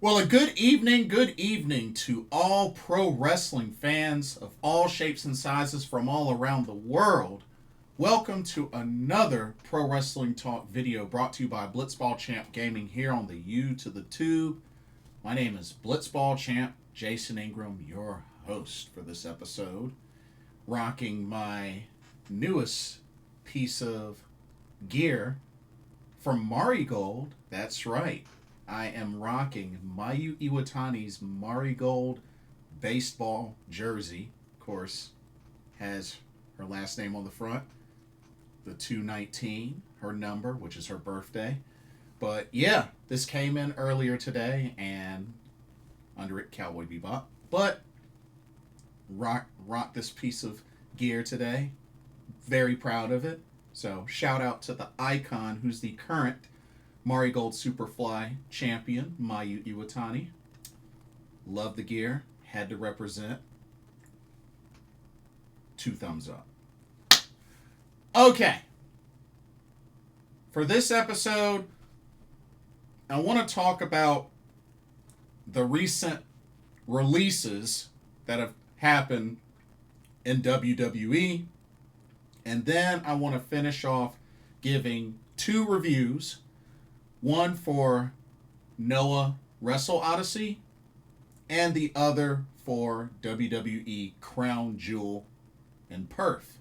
Well, a good evening to all pro wrestling fans of all shapes and sizes from all around the world. Welcome to another Pro Wrestling Talk video brought to you by Blitzball Champ Gaming here on the U to the Tube. My name is Blitzball Champ Jason Ingram, your host for this episode, rocking my newest piece of gear from Marigold. That's right. I am rocking Mayu Iwatani's Marigold baseball jersey. Of course, has her last name on the front, the 219, her number, which is her birthday. But yeah, this came in earlier today, and under it, Cowboy Bebop. But rock this piece of gear today. Very proud of it. So shout out to the icon, who's the current Marigold Superfly champion, Mayu Iwatani. Love the gear. Had to represent. 2 thumbs up. Okay. For this episode, I want to talk about the recent releases that have happened in WWE. And then I want to finish off giving 2 reviews. One for Noah Wrestle Odyssey, and the other for WWE Crown Jewel in Perth.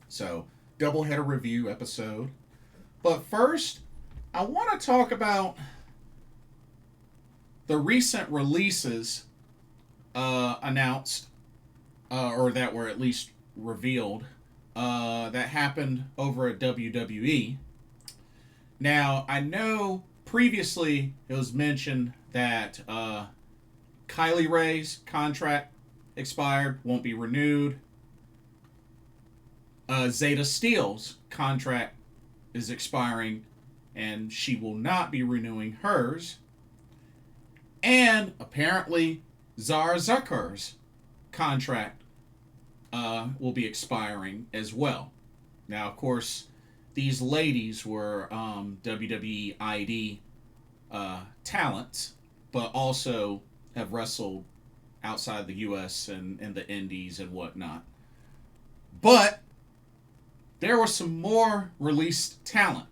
So, doubleheader review episode. But first, I want to talk about the recent releases announced, or that were at least revealed, that happened over at WWE. Now, I know previously it was mentioned that Kylie Ray's contract expired, won't be renewed. Zeta Steele's contract is expiring, and she will not be renewing hers. And apparently, Zara Zucker's contract will be expiring as well. Now, of course, these ladies were WWE ID talents, but also have wrestled outside the U.S. and the Indies and whatnot. But there were some more released talent.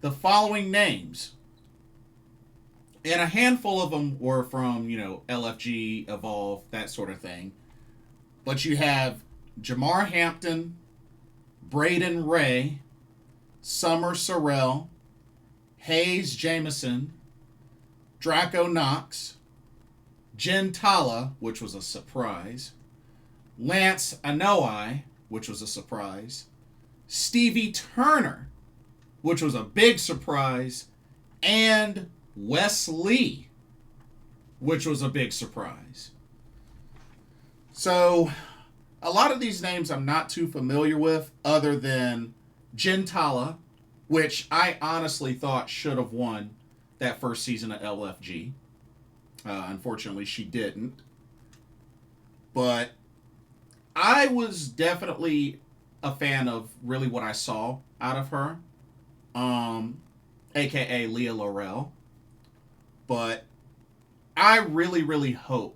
The following names, and a handful of them were from, LFG, Evolve, that sort of thing. But you have Jamar Hampton, Braden Ray, Summer Sorrell, Hayes Jameson, Draco Knox, Jen Tala, which was a surprise, Lance Anoa'i, which was a surprise, Stevie Turner, which was a big surprise, and Wes Lee, which was a big surprise. So, a lot of these names I'm not too familiar with, other than Gentala, which I honestly thought should have won that first season of LFG. Unfortunately, she didn't. But I was definitely a fan of really what I saw out of her, a.k.a. Leah Laurel. But I really, really hope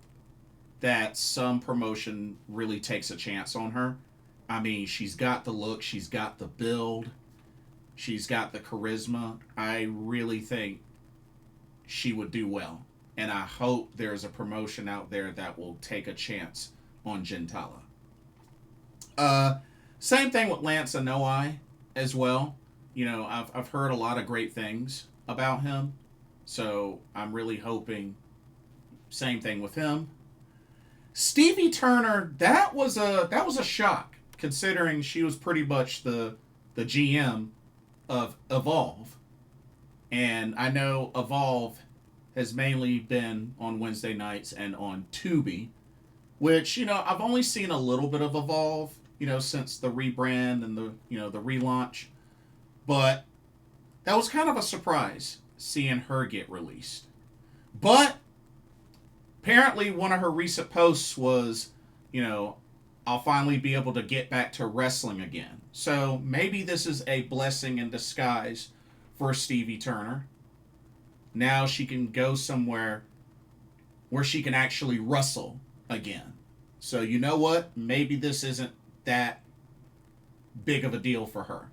that some promotion really takes a chance on her. I mean, she's got the look, she's got the build, she's got the charisma. I really think she would do well. And I hope there's a promotion out there that will take a chance on Gentala. Same thing with Lance Anoa'i as well. I've heard a lot of great things about him. So I'm really hoping same thing with him. Stevie Turner, that was a shock, considering she was pretty much the GM of Evolve. And I know Evolve has mainly been on Wednesday nights and on Tubi, which, I've only seen a little bit of Evolve, since the rebrand and the relaunch. But that was kind of a surprise seeing her get released. But apparently, one of her recent posts was, I'll finally be able to get back to wrestling again. So maybe this is a blessing in disguise for Stevie Turner. now she can go somewhere where she can actually wrestle again. So you know what? Maybe this isn't that big of a deal for her.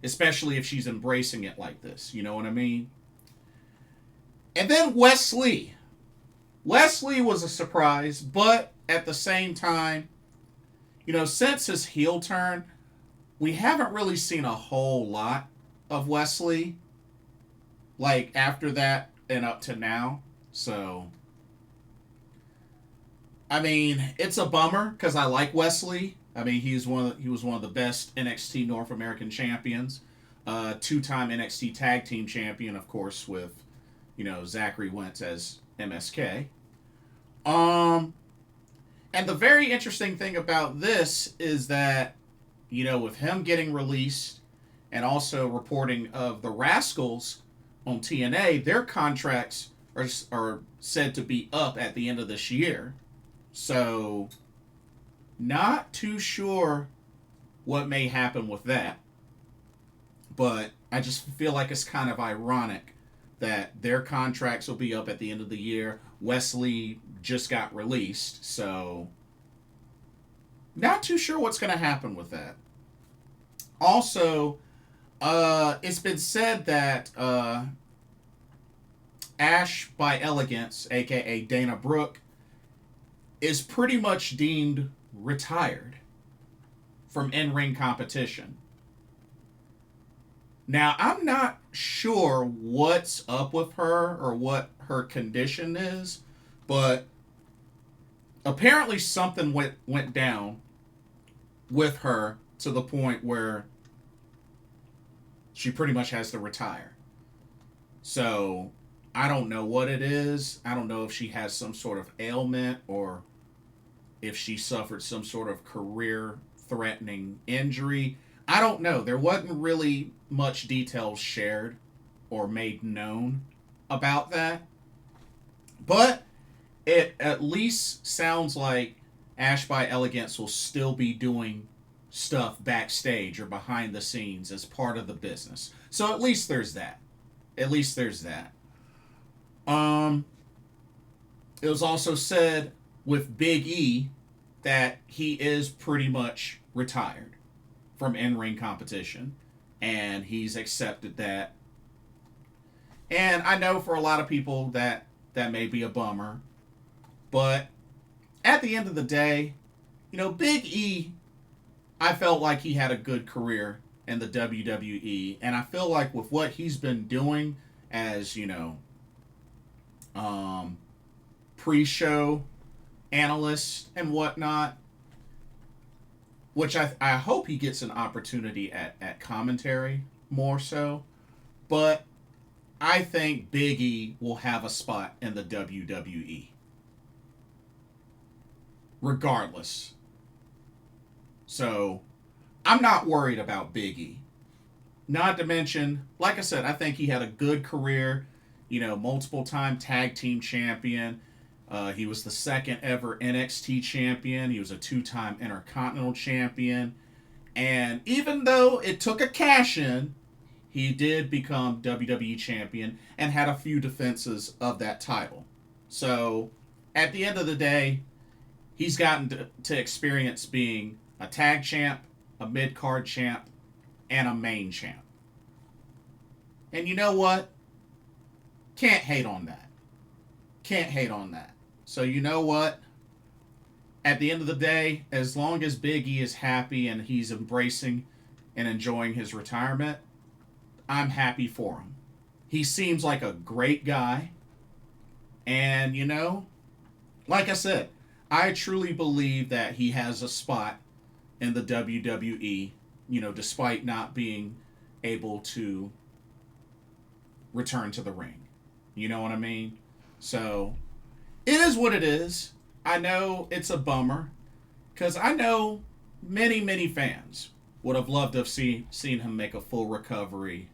Especially if she's embracing it like this. You know what I mean? And then Wesley. Wesley was a surprise, but at the same time, since his heel turn, we haven't really seen a whole lot of Wesley. Like, after that and up to now. So, I mean, it's a bummer because I like Wesley. I mean, he was one of the best NXT North American champions. Two-time NXT Tag Team Champion, of course, with, Zachary Wentz as MSK. And the very interesting thing about this is that, with him getting released and also reporting of the Rascals on TNA, their contracts are said to be up at the end of this year. So, not too sure what may happen with that. But I just feel like it's kind of ironic that their contracts will be up at the end of the year. Wesley just got released, so not too sure what's going to happen with that. Also, it's been said that Ash by Elegance, aka Dana Brooke, is pretty much deemed retired from in-ring competition. Now, I'm not sure what's up with her or what her condition is, but apparently something went down with her to the point where she pretty much has to retire. So, I don't know what it is. I don't know if she has some sort of ailment or if she suffered some sort of career-threatening injury. I don't know. There wasn't really much details shared or made known about that. But it at least sounds like Ash by Elegance will still be doing stuff backstage or behind the scenes as part of the business. So at least there's that. At least there's that. It was also said with Big E that he is pretty much retired from in-ring competition, and he's accepted that. And I know for a lot of people that may be a bummer, but at the end of the day, Big E, I felt like he had a good career in the WWE, and I feel like with what he's been doing as, pre-show analyst and whatnot, which I hope he gets an opportunity at commentary more so. But I think Big E will have a spot in the WWE. Regardless. So, I'm not worried about Big E. Not to mention, like I said, I think he had a good career. Multiple-time tag team champion. He was the second ever NXT champion. He was a two-time Intercontinental champion. And even though it took a cash-in, he did become WWE champion and had a few defenses of that title. So, at the end of the day, he's gotten to experience being a tag champ, a mid-card champ, and a main champ. And you know what? Can't hate on that. Can't hate on that. So you know what? At the end of the day, as long as Big E is happy and he's embracing and enjoying his retirement, I'm happy for him. He seems like a great guy. And, like I said, I truly believe that he has a spot in the WWE, despite not being able to return to the ring. You know what I mean? So, it is what it is. I know it's a bummer, because I know many, many fans would have loved to have seen him make a full recovery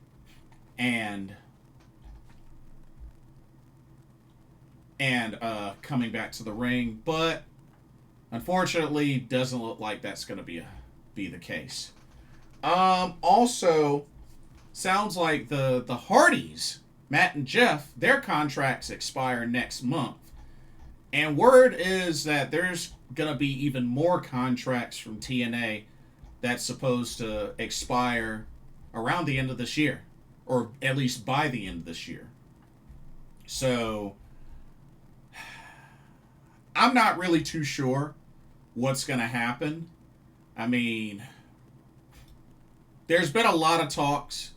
and coming back to the ring, but unfortunately, doesn't look like that's going to be the case. Also, sounds like the Hardys Matt and Jeff, their contracts expire next month. And word is that there's going to be even more contracts from TNA that's supposed to expire around the end of this year, or at least by the end of this year. So, I'm not really too sure what's going to happen. I mean, there's been a lot of talks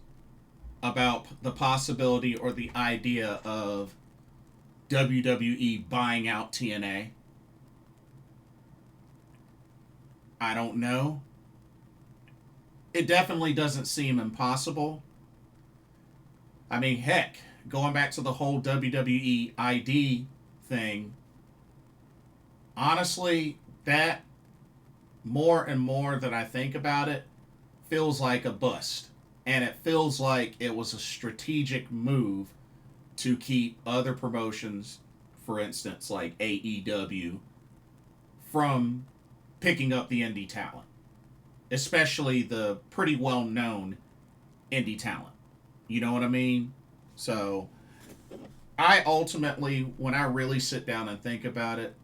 about the possibility or the idea of WWE buying out TNA. I don't know. It definitely doesn't seem impossible. I mean, heck, going back to the whole WWE ID thing, honestly, that more and more that I think about it, feels like a bust. And it feels like it was a strategic move to keep other promotions, for instance, like AEW, from picking up the indie talent. Especially the pretty well-known indie talent. You know what I mean? So, I ultimately, when I really sit down and think about it,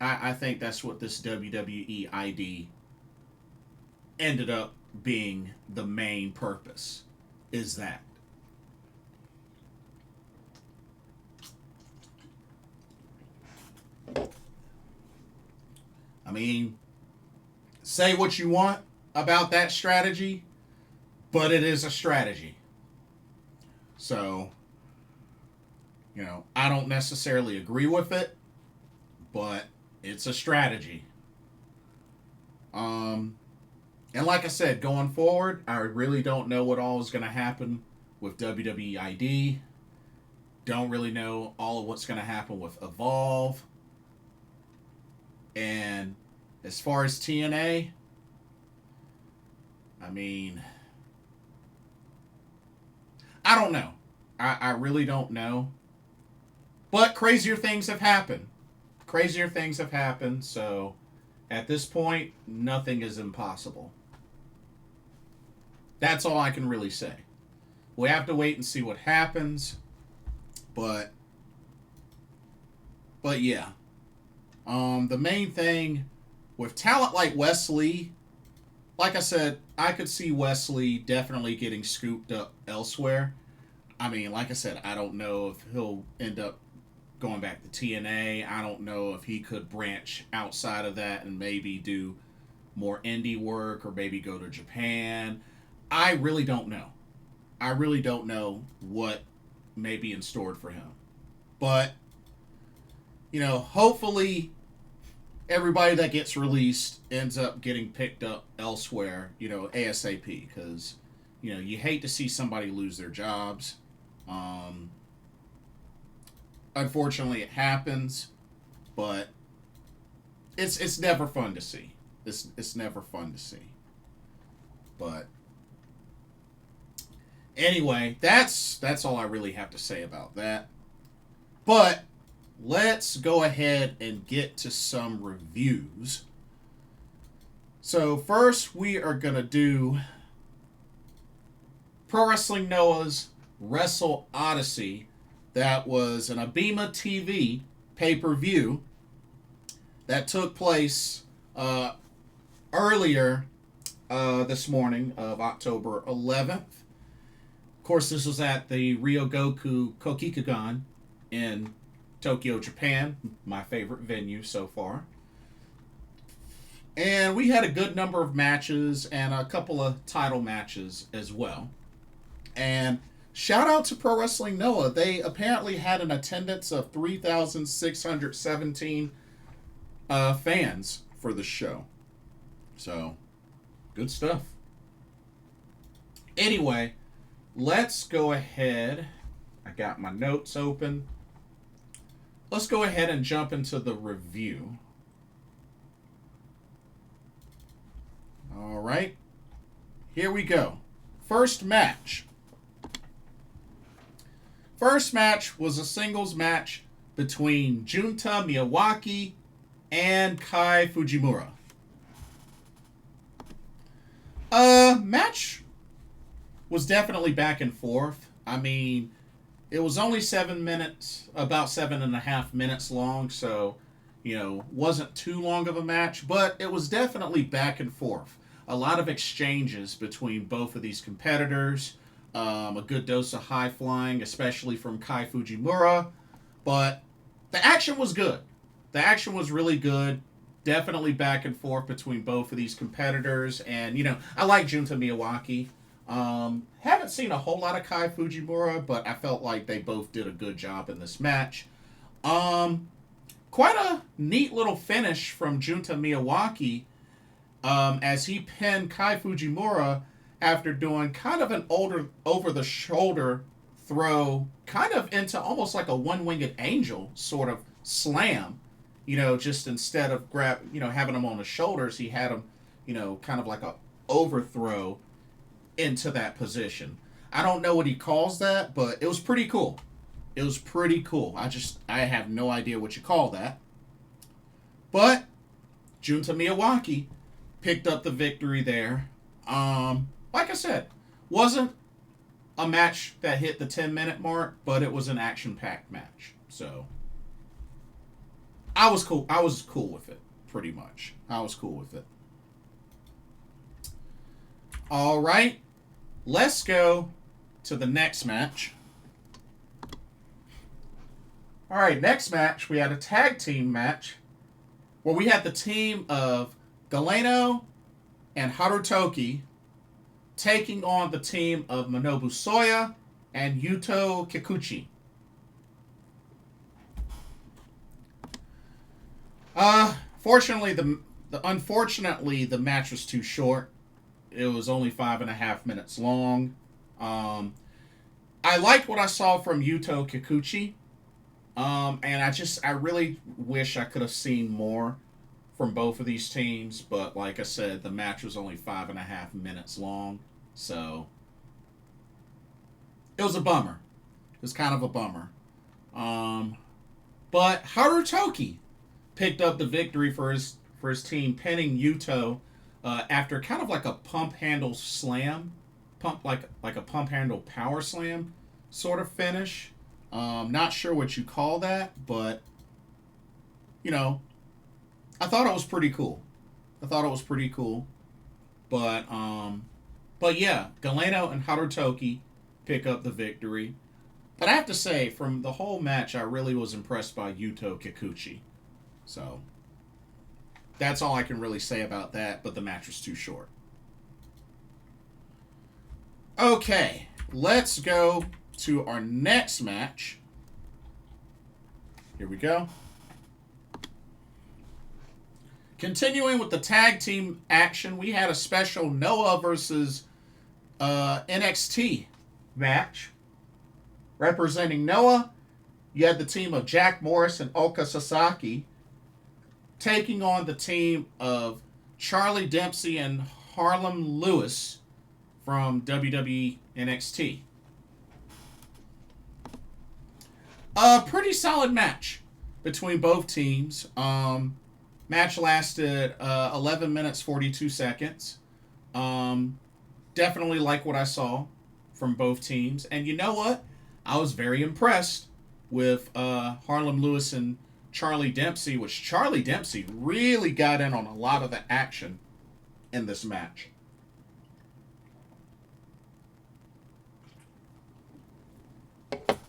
I think that's what this WWE ID ended up being the main purpose, is that. I mean, say what you want about that strategy, but it is a strategy. So, I don't necessarily agree with it, but it's a strategy. And like I said, going forward, I really don't know what all is going to happen with WWE ID. Don't really know all of what's going to happen with Evolve. And as far as TNA, I mean, I don't know. I really don't know. But crazier things have happened. Crazier things have happened, so at this point, nothing is impossible. That's all I can really say. We have to wait and see what happens. But yeah. The main thing with talent like Wesley, like I said, I could see Wesley definitely getting scooped up elsewhere. I mean, like I said, I don't know if he'll end up going back to TNA. I don't know if he could branch outside of that and maybe do more indie work or maybe go to Japan. I really don't know. I really don't know what may be in store for him. But, hopefully everybody that gets released ends up getting picked up elsewhere, ASAP. Because, you hate to see somebody lose their jobs. Unfortunately, it happens, but it's never fun to see. It's never fun to see. But anyway, that's all I really have to say about that. But let's go ahead and get to some reviews. So first, we are gonna do Pro Wrestling Noah's Wrestle Odyssey. That was an Abema TV pay-per-view that took place earlier this morning of October 11th. Of course, this was at the Ryogoku Kokikugan in Tokyo, Japan, my favorite venue so far. And we had a good number of matches and a couple of title matches as well. And shout out to Pro Wrestling Noah. They apparently had an attendance of 3,617 fans for the show. So, good stuff. Anyway, let's go ahead. I got my notes open. Let's go ahead and jump into the review. All right. Here we go. First match. First match was a singles match between Junta Miyawaki and Kai Fujimura. Match was definitely back and forth. I mean, It was only 7 minutes, about 7.5 minutes long, so, wasn't too long of a match, but it was definitely back and forth. A lot of exchanges between both of these competitors. A good dose of high flying, especially from Kai Fujimura. But the action was good. The action was really good. Definitely back and forth between both of these competitors. And, I like Junta Miyawaki. Haven't seen a whole lot of Kai Fujimura, but I felt like they both did a good job in this match. Quite a neat little finish from Junta Miyawaki as he pinned Kai Fujimura after doing kind of an over-the-shoulder throw, kind of into almost like a one-winged angel sort of slam. Just instead of having him on the shoulders, he had him, kind of like a overthrow into that position. I don't know what he calls that, but it was pretty cool. It was pretty cool. I have no idea what you call that. But Junta Miyawaki picked up the victory there. Like I said, wasn't a match that hit the 10-minute mark, but it was an action-packed match. So I was cool. I was cool with it, pretty much. I was cool with it. All right, let's go to the next match. All right, next match, we had a tag team match where we had the team of Galeno and Harutoki taking on the team of Manabu Soya and Yuto Kikuchi. Unfortunately, the match was too short. It was only 5.5 minutes long. I liked what I saw from Yuto Kikuchi. And I really wish I could have seen more from both of these teams. But like I said, the match was only 5.5 minutes long. So it was a bummer. It was kind of a bummer. But Harutoki picked up the victory for his team, pinning Yuto after kind of like a pump handle slam, like a pump handle power slam sort of finish. Not sure what you call that, but I thought it was pretty cool. But yeah, Galeno and Harutoki pick up the victory. But I have to say, from the whole match, I really was impressed by Yuto Kikuchi. So that's all I can really say about that, but the match was too short. Okay, let's go to our next match. Here we go. Continuing with the tag team action, we had a special Noah versus NXT match. Representing Noah, you had the team of Jack Morris and Ulka Sasaki taking on the team of Charlie Dempsey and Harlem Lewis from WWE NXT. A pretty solid match between both teams. Match lasted 11 minutes 42 seconds. Definitely like what I saw from both teams. And you know what? I was very impressed with Harlem Lewis and Charlie Dempsey, which Charlie Dempsey really got in on a lot of the action in this match.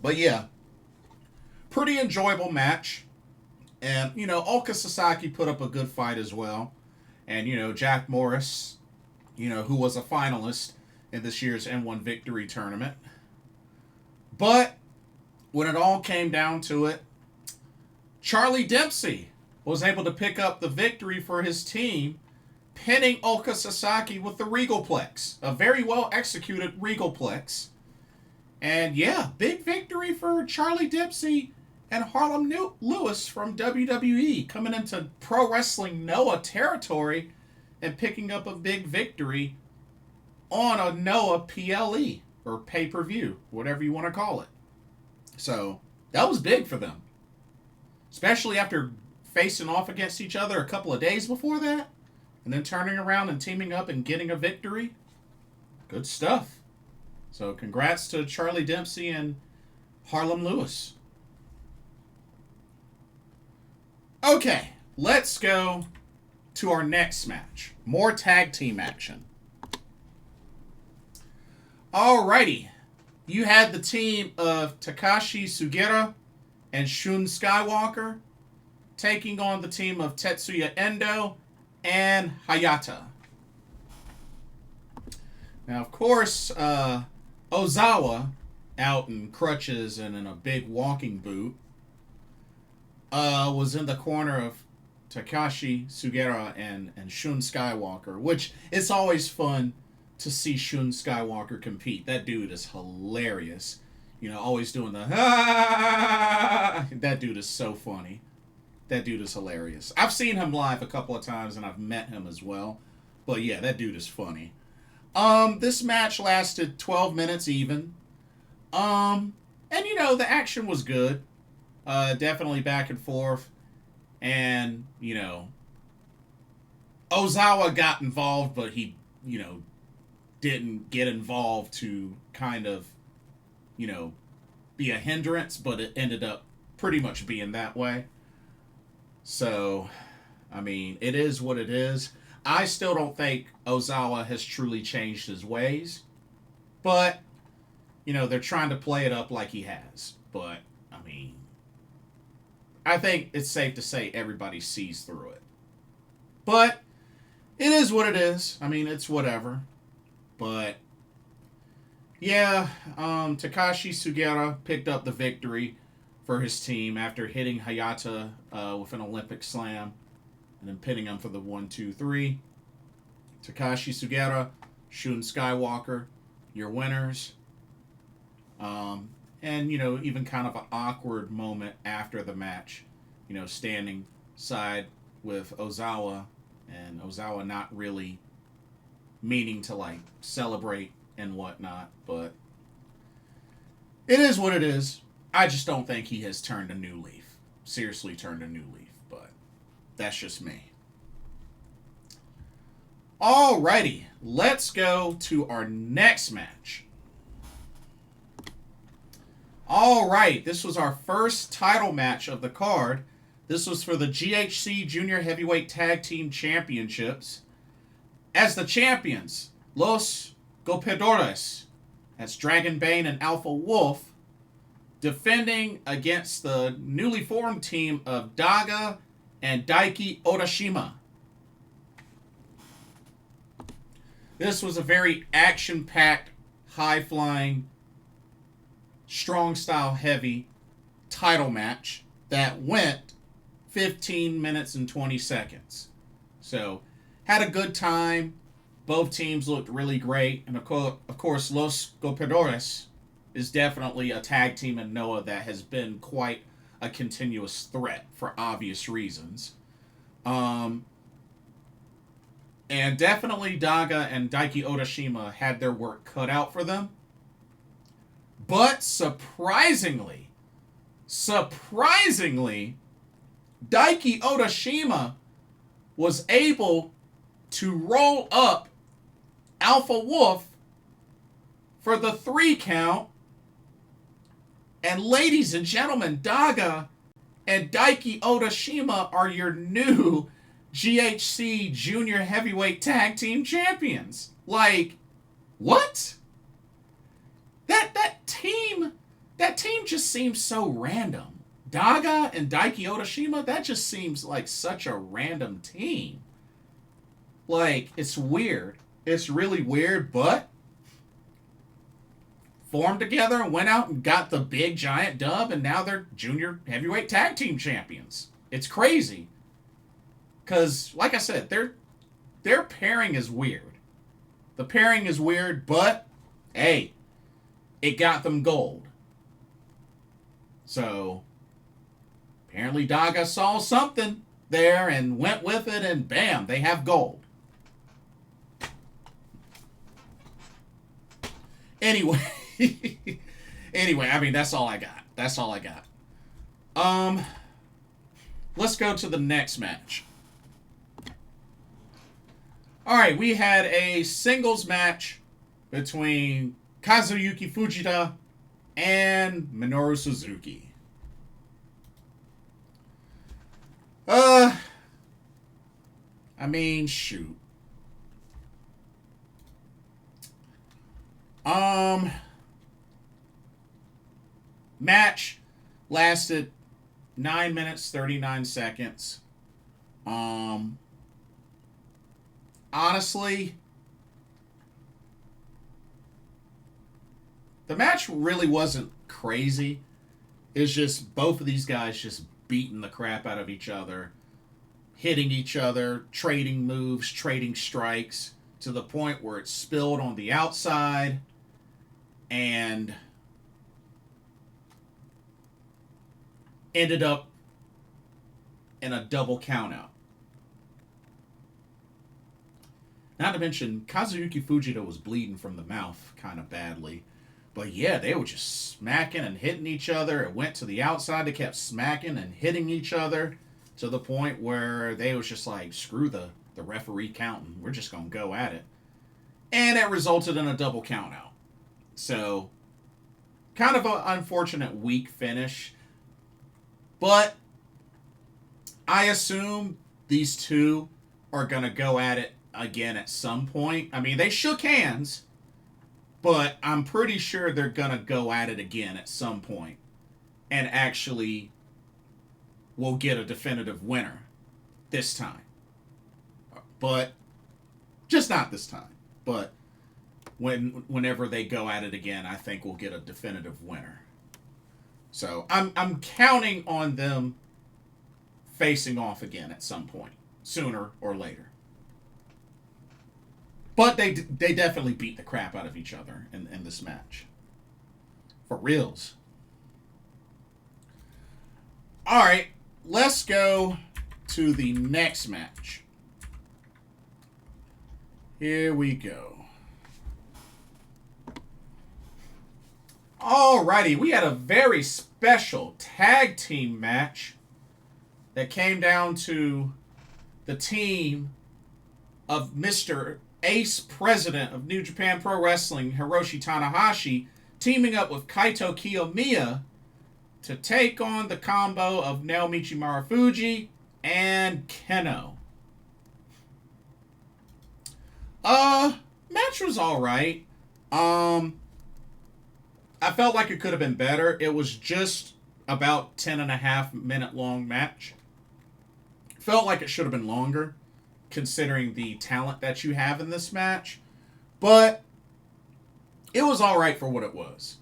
But yeah, pretty enjoyable match. And, Ulka Sasaki put up a good fight as well. And, Jack Morris, who was a finalist in this year's N1 Victory Tournament. But when it all came down to it, Charlie Dempsey was able to pick up the victory for his team, pinning Ulka Sasaki with the Regalplex. A very well executed Regalplex. And yeah, big victory for Charlie Dempsey and Harlem Lewis from WWE, coming into Pro Wrestling Noah territory and picking up a big victory on a Noah PLE, or pay-per-view, whatever you want to call it. So that was big for them, especially after facing off against each other a couple of days before that, and then turning around and teaming up and getting a victory. Good stuff. So congrats to Charlie Dempsey and Harlem Lewis. Okay, let's go to our next match. More tag team action. Alrighty. You had the team of Takashi Sugiura and Shun Skywalker taking on the team of Tetsuya Endo and HAYATA. Now, of course, Ozawa, out in crutches and in a big walking boot, was in the corner of Takashi Sugiura and Shun Skywalker, which it's always fun to see Shun Skywalker compete. That dude is hilarious. You know, always doing the that dude is so funny. That dude is hilarious. I've seen him live a couple of times and I've met him as well. But yeah, that dude is funny. This match lasted 12 minutes even. And you know, the action was good. Definitely back and forth. And, you know, Ozawa got involved, but he, you know, didn't get involved to kind of, you know, be a hindrance, but it ended up pretty much being that way. So, I mean, it is what it is. I still don't think Ozawa has truly changed his ways, but, you know, they're trying to play it up like he has. But, I mean, I think it's safe to say everybody sees through it. But it is what it is. I mean, it's whatever. But yeah, Takashi Sugiura picked up the victory for his team after hitting HAYATA with an Olympic slam and then pinning him for the 1-2-3. Takashi Sugiura, Shun Skywalker, your winners. And, you know, even kind of an awkward moment after the match, you know, standing side with Ozawa and Ozawa not really meaning to, like, celebrate and whatnot. But it is what it is. I just don't think he has turned a new leaf. Seriously turned a new leaf. But that's just me. Alrighty. Let's go to our next match. All right, this was our first title match of the card. This was for the GHC Junior Heavyweight Tag Team Championships. As the champions, Los Golpeadores, that's Dragon Bane and Alpha Wolf, defending against the newly formed team of Daga and Daiki Odashima. This was a very action-packed, high-flying, strong style heavy title match that went 15 minutes and 20 seconds. So, had a good time. Both teams looked really great. And of course, Los Golpeadores is definitely a tag team in Noah that has been quite a continuous threat for obvious reasons. And definitely Daga and Daiki Odashima had their work cut out for them. But surprisingly, Daiki Odashima was able to roll up Alpha Wolf for the 3 count. And ladies and gentlemen, Daga and Daiki Odashima are your new GHC Junior Heavyweight Tag Team Champions. Like, what? That team just seems so random. Daga and Daiki Odashima, that just seems like such a random team. Like, it's weird. It's really weird, but formed together and went out and got the big giant dub, and now they're Junior Heavyweight Tag Team Champions. It's crazy. Because, like I said, their pairing is weird. The pairing is weird, but, hey, it got them gold. So, apparently Daga saw something there and went with it, and bam, they have gold. Anyway, I mean, that's all I got. Let's go to the next match. All right, we had a singles match between Kazuyuki Fujita and Minoru Suzuki. I mean, shoot. Match lasted 9 minutes 39 seconds. Honestly, the match really wasn't crazy. It's just both of these guys just beating the crap out of each other, hitting each other, trading moves, trading strikes, to the point where it spilled on the outside and ended up in a double countout. Not to mention, Kazuyuki Fujita was bleeding from the mouth kind of badly. But yeah, they were just smacking and hitting each other. It went to the outside. They kept smacking and hitting each other to the point where they was just like, screw the referee counting. We're just going to go at it. And it resulted in a double count out. So, kind of an unfortunate weak finish. But I assume these two are going to go at it again at some point. I mean, they shook hands, but I'm pretty sure they're going to go at it again at some point and actually will get a definitive winner this time. But just not this time. But whenever they go at it again, I think we'll get a definitive winner. So I'm counting on them facing off again at some point, sooner or later. But they definitely beat the crap out of each other in this match. For reals. Alright, let's go to the next match. Here we go. Alrighty, we had a very special tag team match that came down to the team of Mr. Ace President of New Japan Pro Wrestling, Hiroshi Tanahashi, teaming up with Kaito Kiyomiya to take on the combo of Naomichi Marufuji and Kenoh. Match was alright. I felt like it could have been better. It was just about 10.5 minute long match. Felt like it should have been longer, considering the talent that you have in this match. But it was alright for what it was.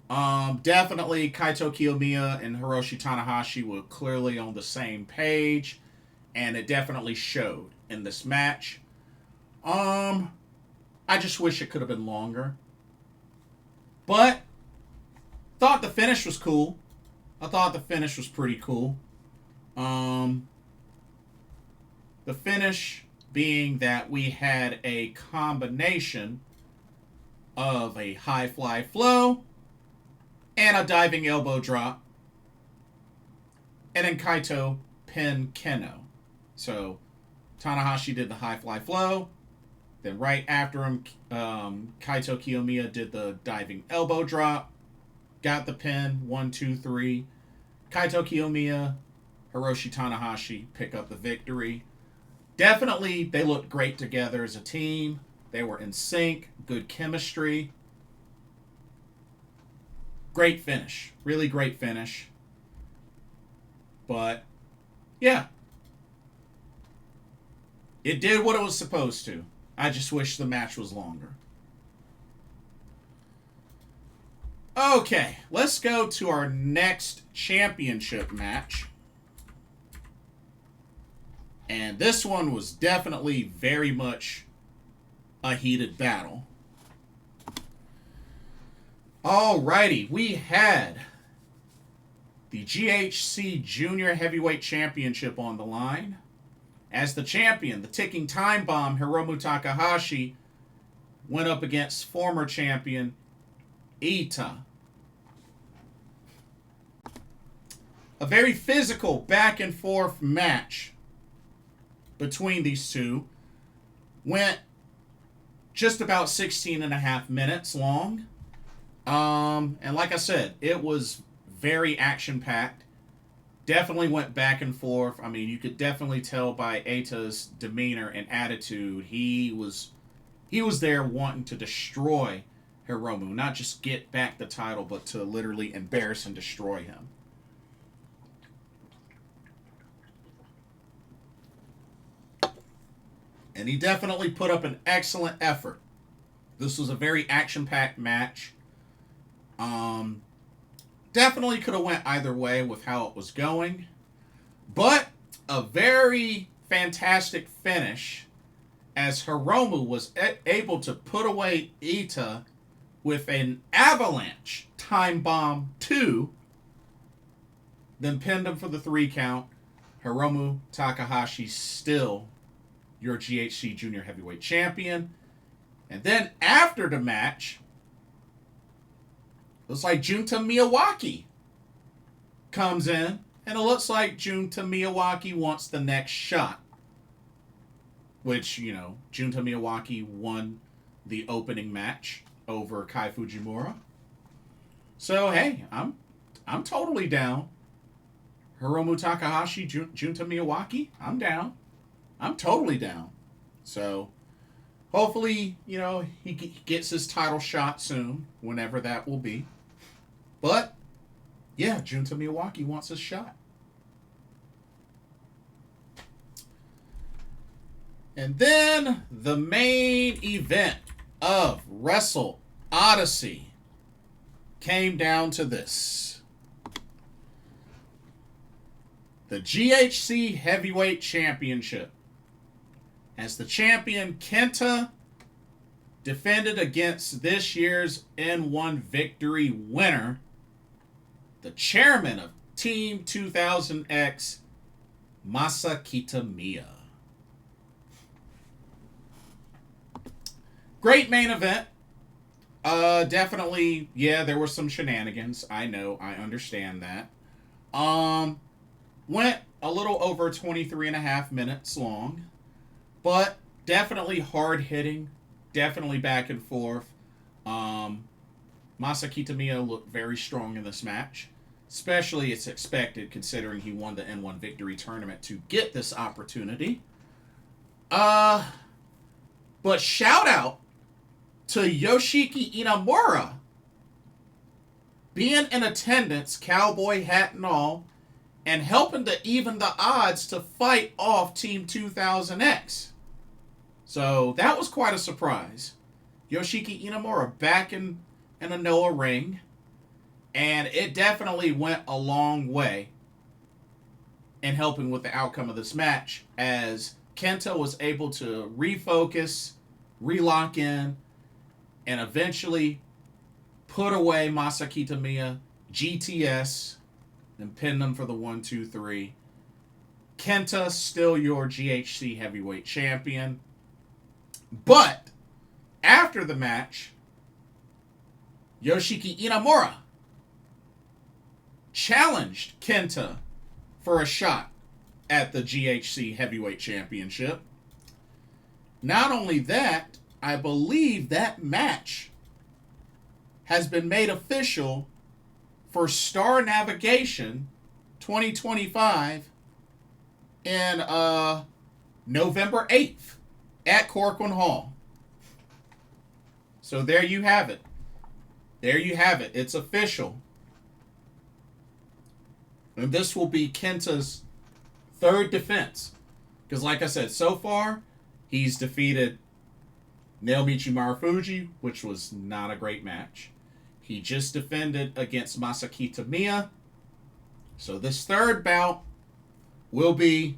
Definitely Kaito Kiyomiya and Hiroshi Tanahashi were clearly on the same page, and it definitely showed in this match. I just wish it could have been longer. But thought the finish was cool. I thought the finish was pretty cool. The finish being that we had a combination of a high fly flow and a diving elbow drop. And then Kaito pinned Kenoh. So Tanahashi did the high fly flow. Then right after him, Kaito Kiyomiya did the diving elbow drop. Got the pin, 1, 2, 3. Kaito Kiyomiya, Hiroshi Tanahashi pick up the victory. Definitely, they looked great together as a team. They were in sync, good chemistry. Great finish. Really great finish. But, yeah. It did what it was supposed to. I just wish the match was longer. Okay, let's go to our next championship match. And this one was definitely very much a heated battle. Alrighty, we had the GHC Junior Heavyweight Championship on the line. As the champion, the ticking time bomb, Hiromu Takahashi, went up against former champion Ita. A very physical back and forth match between these two. Went just about 16.5 minutes long. And like I said, it was very action-packed. Definitely went back and forth. I mean, you could definitely tell by Eita's demeanor and attitude. He was there wanting to destroy Hiromu, not just get back the title, but to literally embarrass and destroy him. And he definitely put up an excellent effort. This was a very action-packed match. Definitely could have went either way with how it was going. But a very fantastic finish as Hiromu was able to put away Eita with an avalanche time bomb 2. Then pinned him for the 3 count. Hiromu Takahashi still your GHC Junior Heavyweight Champion. And then after the match, looks like Junta Miyawaki comes in, and it looks like Junta Miyawaki wants the next shot. Which, you know, Junta Miyawaki won the opening match over Kai Fujimura. So, hey, I'm totally down. Hiromu Takahashi, Junta Miyawaki, I'm down. I'm totally down. So, hopefully, you know, he gets his title shot soon, whenever that will be. But, yeah, Junta Miyawaki wants his shot. And then the main event of Wrestle Odyssey came down to this. The GHC Heavyweight Championship. As the champion, Kenta defended against this year's N1 Victory winner, the chairman of Team 2000X, Masa Kitamiya. Great main event. Definitely, yeah, there were some shenanigans. I know, I understand that. Went a little over 23 and a half minutes long. But definitely hard-hitting. Definitely back and forth. Masa Kitamiya looked very strong in this match. Especially, it's expected, considering he won the N1 Victory Tournament to get this opportunity. But shout out to Yoshiki Inamura being in attendance, cowboy hat and all, and helping to even the odds to fight off Team 2000X. So that was quite a surprise. Yoshiki Inamura back in a Noah ring, and it definitely went a long way in helping with the outcome of this match, as Kenta was able to refocus, relock in, and eventually put away Masa Kitamiya, GTS, and pin them for the 1, 2, 3. Kenta, still your GHC Heavyweight Champion. But, after the match, Yoshiki Inamura challenged Kenta for a shot at the GHC Heavyweight Championship. Not only that, I believe that match has been made official for Star Navigation 2025 in November 8th at Corcoran Hall. So there you have it. There you have it. It's official. And this will be Kenta's 3rd defense. Because like I said, so far, he's defeated Naomichi Marufuji, which was not a great match. He just defended against Masa Kitamiya. So this 3rd bout will be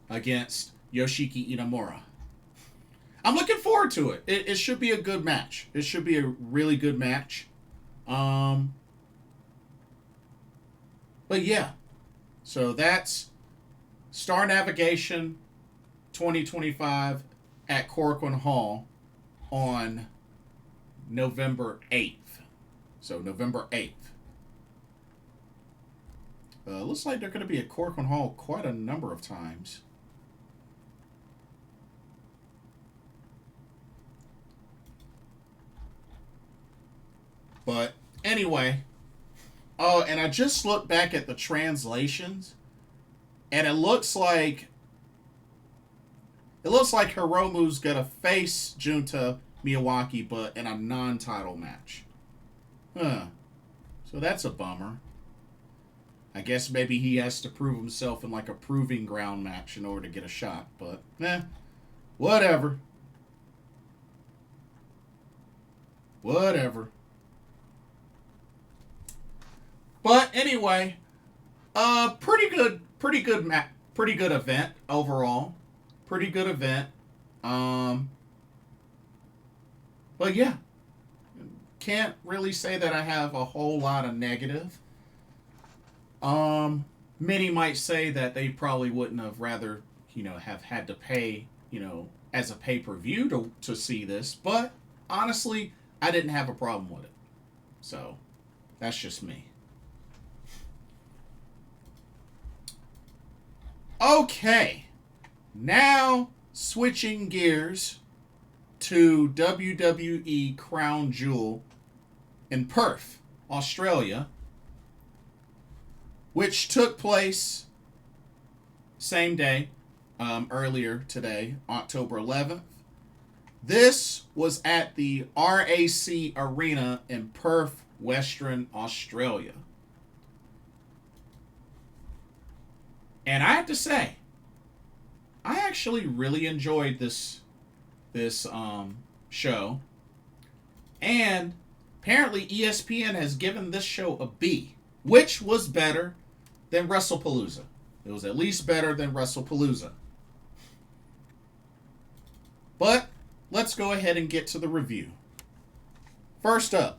against Yoshiki Inamura. I'm looking forward to it. It should be a good match. It should be a really good match. But yeah. So that's Star Navigation 2025 at Corcoran Hall on November 8th. So November 8th. Looks like they're going to be at Corcoran Hall quite a number of times. anyway, oh, and I just looked back at the translations, and it looks like Hiromu's gonna face Junta Miyawaki, but in a non-title match. Huh. So that's a bummer. I guess maybe he has to prove himself in like a proving ground match in order to get a shot. But, whatever. Whatever. But anyway, pretty good event overall. Pretty good event. But yeah, can't really say that I have a whole lot of negative. Many might say that they probably wouldn't have rather, have had to pay, as a pay-per-view to see this. But honestly, I didn't have a problem with it. So, that's just me. Okay. Now, switching gears to WWE Crown Jewel in Perth, Australia, which took place same day, earlier today, October 11th. This was at the RAC Arena in Perth, Western Australia. And I have to say, I actually really enjoyed this show. And apparently ESPN has given this show a B, which was better than WrestlePalooza. It was at least better than WrestlePalooza. But let's go ahead and get to the review. First up,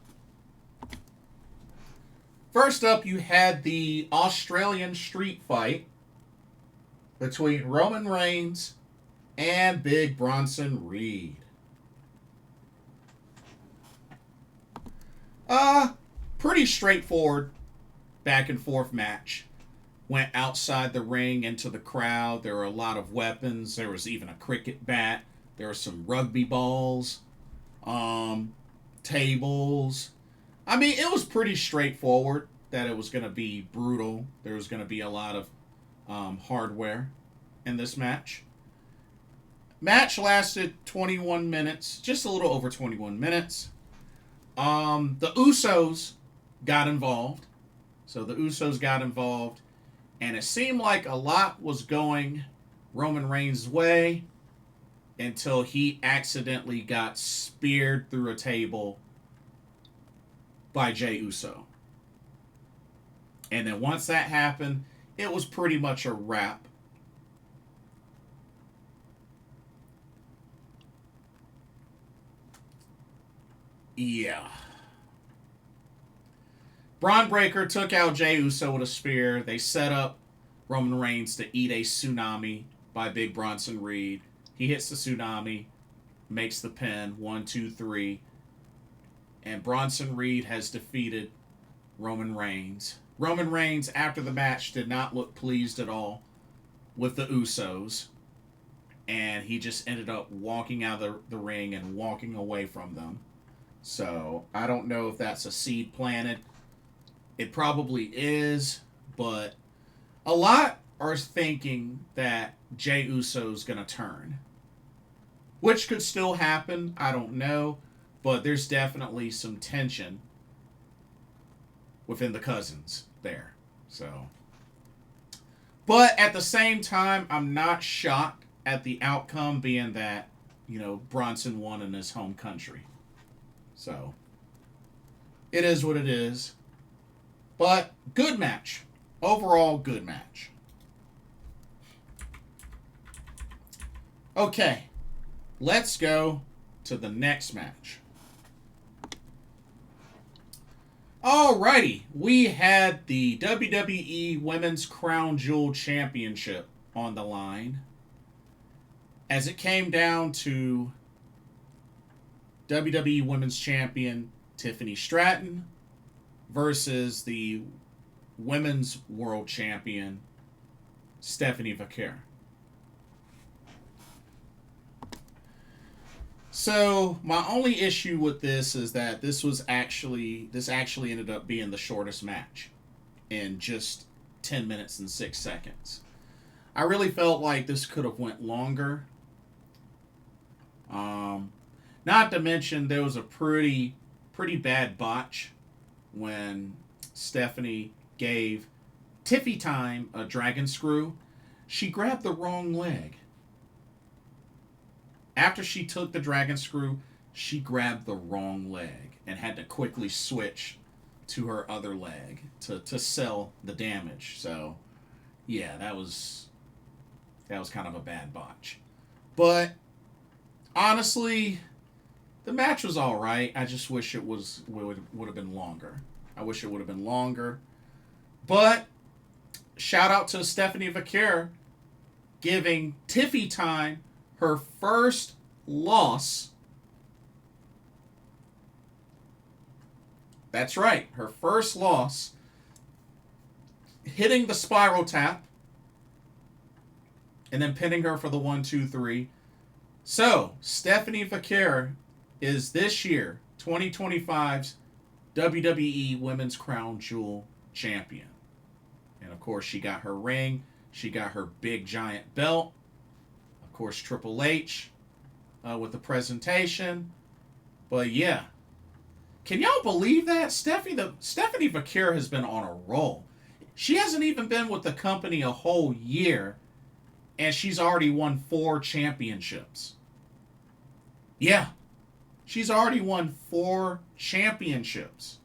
you had the Australian street fight between Roman Reigns and Big Bronson Reed. Pretty straightforward back and forth match. Went outside the ring into the crowd. There were a lot of weapons. There was even a cricket bat. There were some rugby balls. Tables. I mean, it was pretty straightforward that it was going to be brutal. There was going to be a lot of hardware in this match. Match lasted 21 minutes, just a little over 21 minutes. The Usos got involved. So the Usos got involved, and it seemed like a lot was going Roman Reigns' way until he accidentally got speared through a table by Jey Uso. And then once that happened, it was pretty much a wrap. Yeah. Braun Breaker took out Jey Uso with a spear. They set up Roman Reigns to eat a tsunami by Big Bronson Reed. He hits the tsunami, makes the pin, 1, 2, 3. And Bronson Reed has defeated Roman Reigns. Roman Reigns, after the match, did not look pleased at all with the Usos. And he just ended up walking out of the ring and walking away from them. So, I don't know if that's a seed planted. It probably is, but a lot are thinking that Jey Uso's going to turn. Which could still happen, I don't know. But there's definitely some tension within the cousins there. So, but at the same time, I'm not shocked at the outcome being that, Bronson won in his home country. So, it is what it is. But, good match. Overall, good match. Okay, let's go to the next match. Alrighty, we had the WWE Women's Crown Jewel Championship on the line as it came down to WWE Women's Champion Tiffany Stratton versus the Women's World Champion Stephanie Vaquer. So my only issue with this is that this actually ended up being the shortest match in just 10 minutes and 6 seconds. I really felt like this could have went longer. Um, Not to mention there was a pretty bad botch when Stephanie gave Tiffy Time a dragon screw. She grabbed the wrong leg. After she took the dragon screw, she grabbed the wrong leg and had to quickly switch to her other leg to sell the damage. So, yeah, that was kind of a bad botch. But honestly, the match was all right. I just wish it would have been longer. I wish it would have been longer. But shout out to Stephanie Vaquer giving Tiffy Time her first loss. That's right, her first loss. Hitting the spiral tap and then pinning her for the 1-2-3. So, Stephanie Vaquer is this year, 2025's WWE Women's Crown Jewel Champion. And of course, she got her ring. She got her big giant belt. Of course, Triple H with the presentation. But yeah. Can y'all believe that? Stephanie Vaquer has been on a roll. She hasn't even been with the company a whole year, and she's already won 4 championships. Yeah. She's already won 4 championships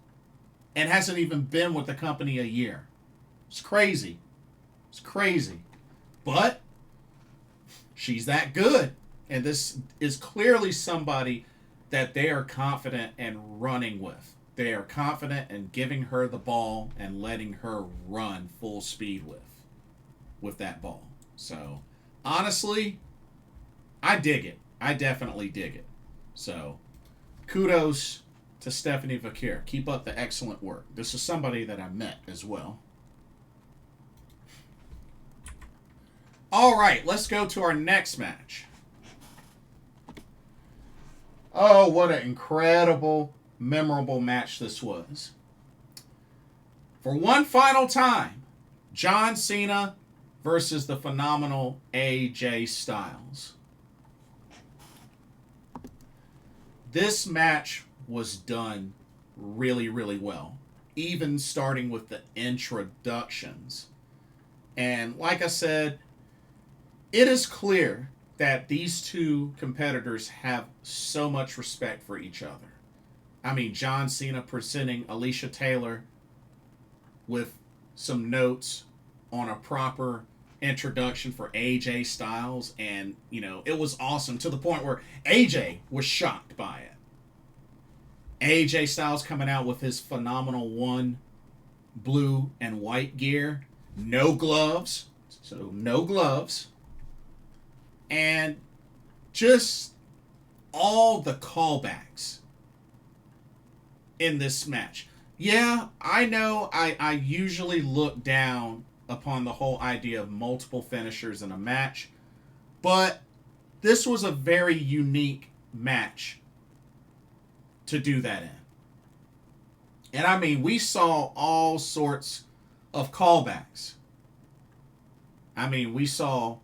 and hasn't even been with the company a year. It's crazy. It's crazy. But she's that good. And this is clearly somebody that they are confident in running with. They are confident in giving her the ball and letting her run full speed with that ball. So, honestly, I dig it. I definitely dig it. So, kudos to Stephanie Vaquer. Keep up the excellent work. This is somebody that I met as well. All right, let's go to our next match. Oh, what an incredible, memorable match this was. For one final time, John Cena versus the phenomenal AJ Styles. This match was done really, really well, even starting with the introductions. And like I said, it is clear that these two competitors have so much respect for each other. I mean, John Cena presenting Alicia Taylor with some notes on a proper introduction for AJ Styles, and, you know, it was awesome to the point where AJ was shocked by it. AJ Styles coming out with his phenomenal 1 blue and white gear, no gloves, so no gloves. And just all the callbacks in this match. Yeah, I know I usually look down upon the whole idea of multiple finishers in a match, but this was a very unique match to do that in. And I mean, we saw all sorts of callbacks. I mean, we saw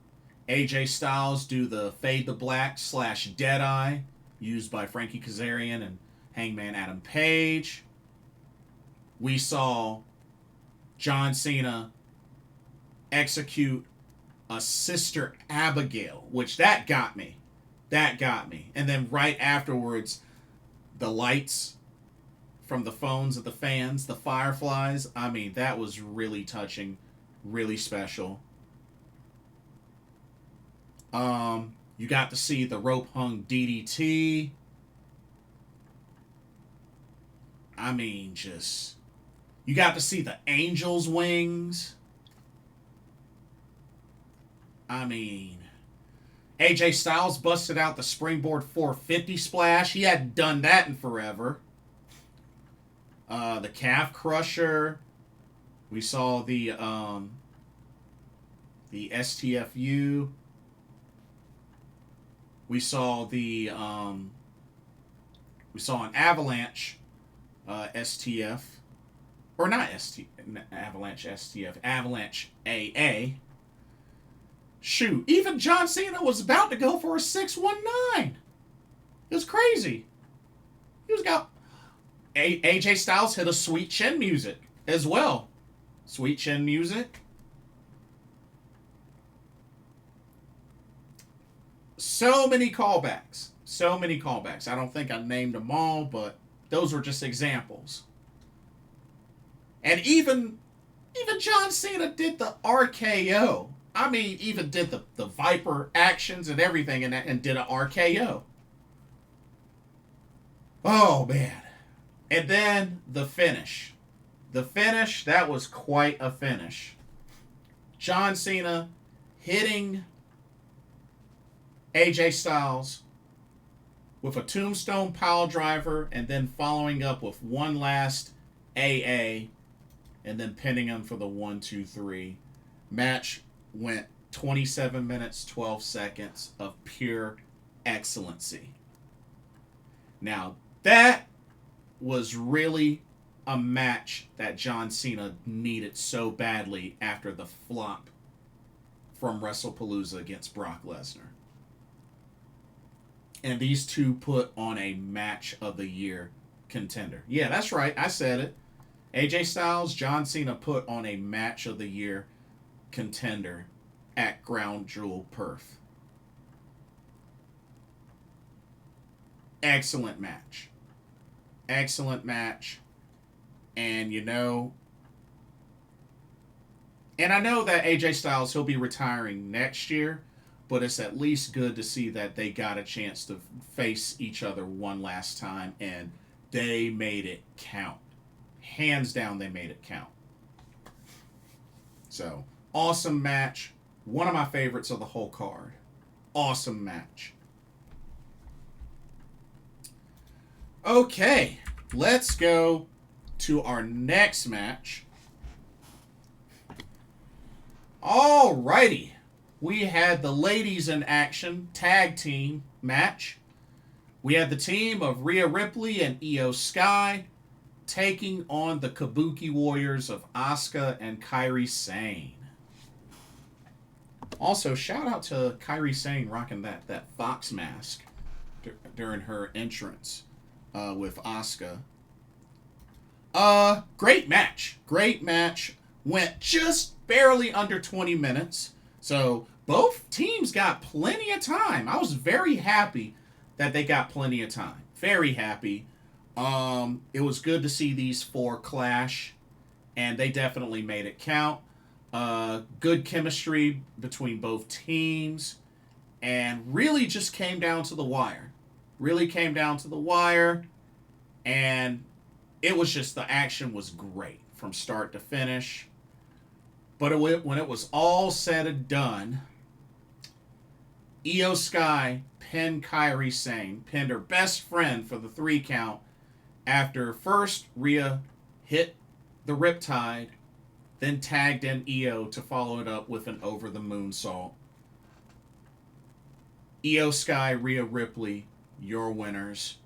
AJ Styles do the Fade to Black / Deadeye, used by Frankie Kazarian and Hangman Adam Page. We saw John Cena execute a Sister Abigail, which that got me. That got me. And then right afterwards, the lights from the phones of the fans, the fireflies. I mean, that was really touching, really special. You got to see the rope hung DDT. I mean, just... You got to see the angel's wings. I mean... AJ Styles busted out the springboard 450 splash. He hadn't done that in forever. The calf crusher. We saw the STFU. We saw an Avalanche STF, or not Avalanche STF, Avalanche AA. Shoot, even John Cena was about to go for a 619. It was crazy. He was got AJ Styles hit a sweet chin music as well. Sweet chin music. So many callbacks. So many callbacks. I don't think I named them all, but those were just examples. And even John Cena did the RKO. I mean, even did the Viper actions and everything and did an RKO. Oh, man. And then the finish. The finish, that was quite a finish. John Cena hitting AJ Styles with a tombstone pile driver and then following up with one last AA and then pinning him for the 1-2-3. Match went 27 minutes, 12 seconds of pure excellency. Now, that was really a match that John Cena needed so badly after the flop from WrestlePalooza against Brock Lesnar. And these two put on a match of the year contender. Yeah, that's right. I said it. AJ Styles, John Cena put on a match of the year contender at Ground Jewel Perth. Excellent match. Excellent match. And and I know that AJ Styles, he'll be retiring next year, but it's at least good to see that they got a chance to face each other one last time, and they made it count. Hands down, they made it count. So, awesome match. One of my favorites of the whole card. Awesome match. Okay, let's go to our next match. Alrighty. We had the ladies in action tag team match. We had the team of Rhea Ripley and Io Sky taking on the Kabuki Warriors of Asuka and Kairi Sane. Also, shout out to Kairi Sane rocking that fox mask during her entrance with Asuka. Great match. Great match. Went just barely under 20 minutes. So both teams got plenty of time. I was very happy that they got plenty of time. Very happy. It was good to see these four clash, and they definitely made it count. Good chemistry between both teams, and really just came down to the wire. Really came down to the wire, and it was just, the action was great from start to finish. But when it was all said and done, Io Sky pinned Kairi Sane, pinned her best friend for the 3 count after first Rhea hit the Riptide, then tagged in Io to follow it up with an over the moonsault. Io Sky, Rhea Ripley, your winners.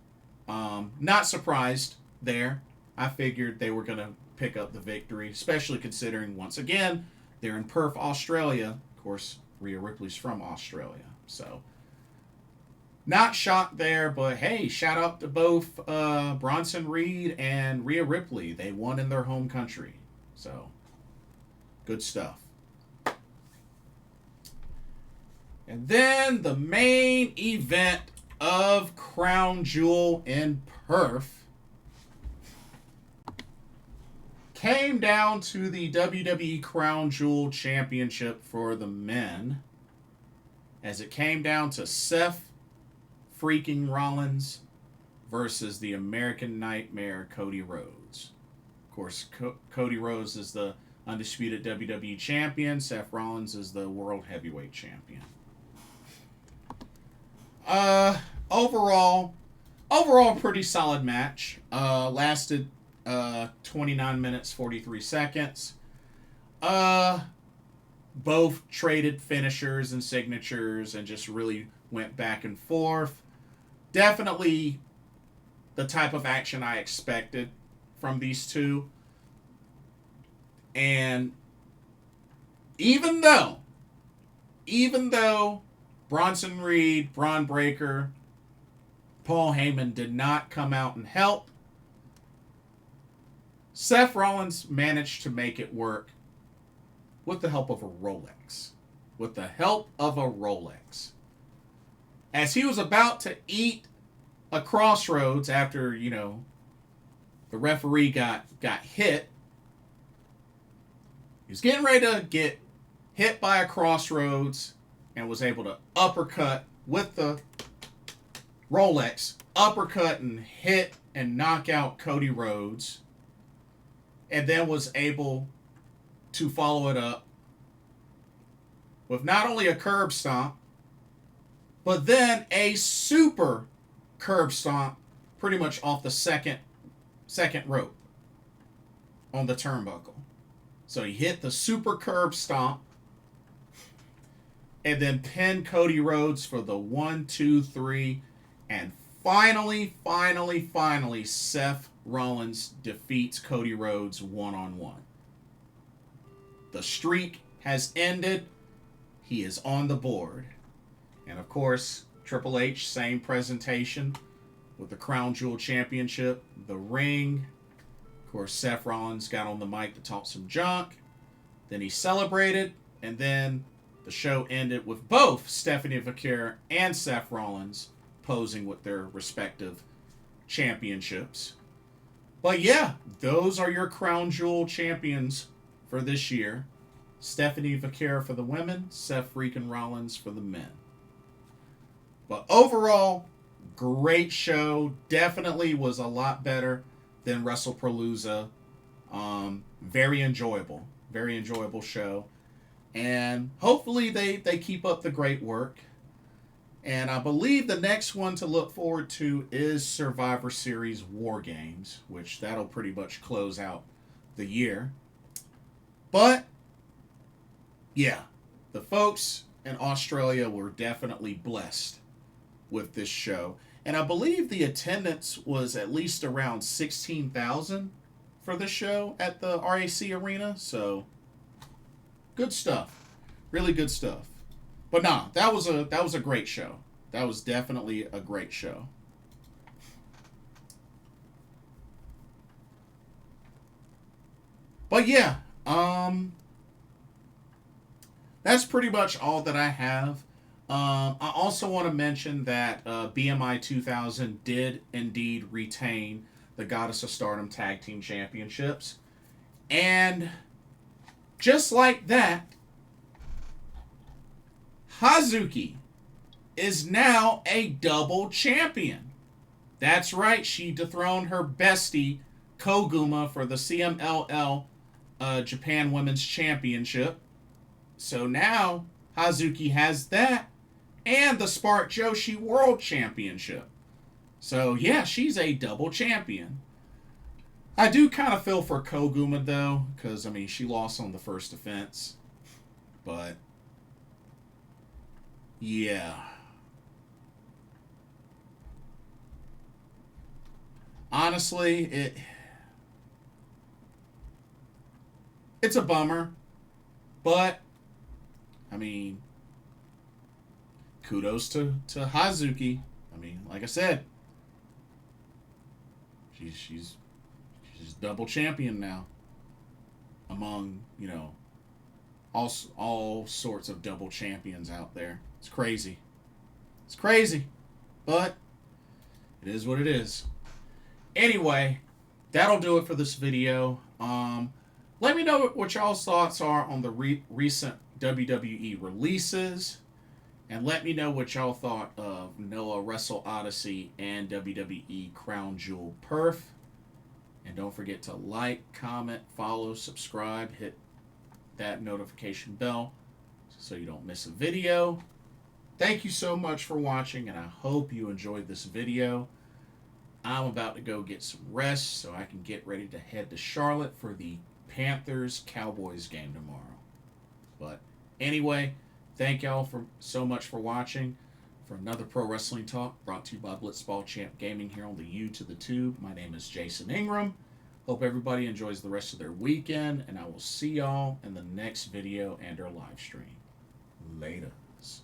Not surprised there. I figured they were going to pick up the victory, especially considering, once again, they're in Perth, Australia. Of course, Rhea Ripley's from Australia. So, not shocked there, but hey, shout out to both Bronson Reed and Rhea Ripley. They won in their home country. So, good stuff. And then the main event of Crown Jewel in Perth came down to the WWE Crown Jewel Championship for the men, as it came down to Seth freaking Rollins versus the American Nightmare Cody Rhodes. Of course, Cody Rhodes is the undisputed WWE champion. Seth Rollins is the World Heavyweight champion. Overall, pretty solid match. Lasted 29 minutes, 43 seconds. Both traded finishers and signatures and just really went back and forth. Definitely the type of action I expected from these two. And even though Bronson Reed, Braun Breaker, Paul Heyman did not come out and help, Seth Rollins managed to make it work with the help of a Rolex. With the help of a Rolex. As he was about to eat a crossroads after, the referee got hit, he was getting ready to get hit by a crossroads and was able to uppercut with the Rolex, uppercut and hit and knock out Cody Rhodes, and then was able to follow it up with not only a curb stomp, but then a super curb stomp pretty much off the second rope on the turnbuckle. So he hit the super curb stomp and then pinned Cody Rhodes for the 1, 2, 3, and finally, Seth Rollins defeats Cody Rhodes one-on-one. The streak has ended. He is on the board. And of course, Triple H, same presentation with the Crown Jewel Championship, the ring. Of course, Seth Rollins got on the mic to talk some junk. Then he celebrated, and then the show ended with both Stephanie Vaquer and Seth Rollins posing with their respective championships. But yeah, those are your Crown Jewel champions for this year. Stephanie Vaquer for the women, Seth freaking Rollins for the men. But overall, great show. Definitely was a lot better than WrestlePalooza. Very enjoyable. Very enjoyable show. And hopefully they keep up the great work. And I believe the next one to look forward to is Survivor Series War Games, which that'll pretty much close out the year. But, yeah, the folks in Australia were definitely blessed with this show. And I believe the attendance was at least around 16,000 for the show at the RAC Arena. So, good stuff. Really good stuff. But nah, that was a great show. That was definitely a great show. But yeah, that's pretty much all that I have. I also want to mention that BMI 2000 did indeed retain the Goddess of Stardom Tag Team Championships. And just like that, Hazuki is now a double champion. That's right, she dethroned her bestie, Koguma, for the CMLL Japan Women's Championship. So now Hazuki has that and the Spark Joshi World Championship. So yeah, she's a double champion. I do kind of feel for Koguma though, because I mean she lost on the first defense. But yeah. Honestly, it's a bummer. But I mean, kudos to Hazuki. I mean, like I said, she's double champion now. Among, all sorts of double champions out there. It's crazy. It's crazy. But it is what it is. Anyway, that'll do it for this video. Let me know what y'all's thoughts are on the recent WWE releases. And let me know what y'all thought of Noah Wrestle Odyssey and WWE Crown Jewel Perth. And don't forget to like, comment, follow, subscribe, hit that notification bell so you don't miss a video. Thank you so much for watching, and I hope you enjoyed this video. I'm about to go get some rest so I can get ready to head to Charlotte for the Panthers-Cowboys game tomorrow. But anyway, thank y'all so much for watching. for another Pro Wrestling Talk brought to you by Blitzball Champ Gaming here on the U to the Tube. My name is Jason Ingram. Hope everybody enjoys the rest of their weekend, and I will see y'all in the next video and our live stream. Laters.